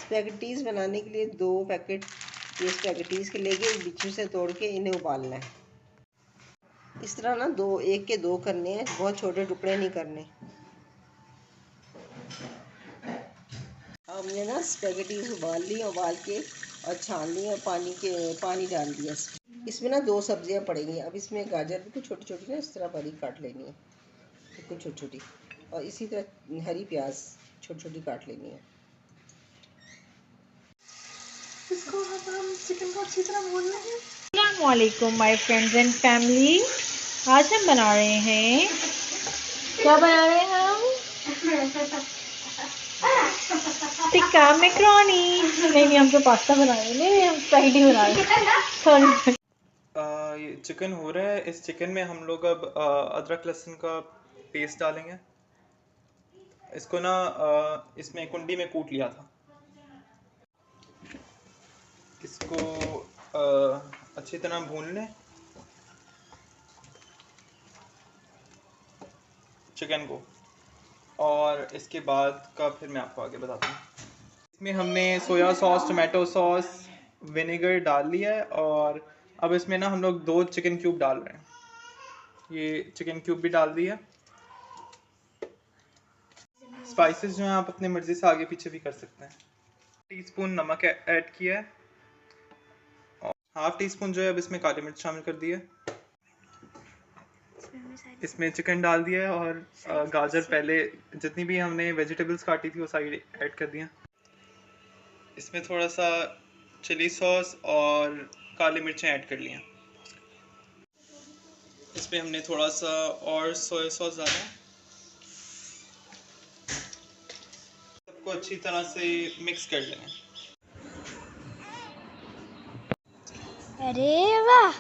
Spaghettis बनाने के लिए 2 पैकेट ये स्पैगेटीज़ के लेके बीच से तोड़ के इन्हें उबालना है। इस तरह ना 1 के 2 करने हैं, बहुत छोटे टुकड़े नहीं करने। हमने ना स्पैगेटीज़ उबाल ली, उबाल के और छान ली और पानी डाल दिया। इसमें ना 2 सब्जियां पड़ेंगी। अब इसमें गाजर बिल्कुल छोटी छोटी ना इस तरह बारीक काट लेनी है, बिल्कुल छोटी छोटी, और इसी तरह हरी प्याज छोटी छोटी काट लेनी है। इसको हम चिकन को अच्छी तरह भून लेंगे। अस्सलाम वालेकुम माय फ्रेंड्स एंड फैमिली। आज हम बना रहे हैं, क्या बना रहे हैं हम? टिक्का मैक्रोनी। नहीं, हम तो पास्ता बना रहे हैं। नहीं, हम स्पैगेटी बना रहे हैं। सॉरी। ये चिकन हो रहा है। इस चिकन में हम लोग अब अदरक लहसुन का पेस्ट डालेंगे। इसको ना इसमें कुंडी में कूट लिया था। इसको अच्छी तरह भून लें चिकन को, और इसके बाद का फिर मैं आपको आगे बताता हूँ। इसमें हमने soya sauce, tomato sauce, vinegar डाल लिया है, और अब इसमें ना हम लोग 2 चिकन क्यूब डाल रहे हैं। ये चिकन क्यूब भी डाल दिया। स्पाइसेस जो हैं आप अपनी मर्ज़ी से आगे पीछे भी कर सकते हैं। टीस्पून नमक ऐड किया है, और हाफ टी स्पून जो है अब इसमें काली मिर्च शामिल कर दी है। इसमें चिकन डाल दिया है, और गाजर पहले जितनी भी हमने वेजिटेबल्स काटी थी वो सारी ऐड कर दिया। इसमें थोड़ा सा चिली सॉस और काली मिर्चें ऐड कर लिया। इसमें हमने थोड़ा सा और सोया सॉस डाला है। सबको अच्छी तरह से मिक्स कर लेना। अरे वाह,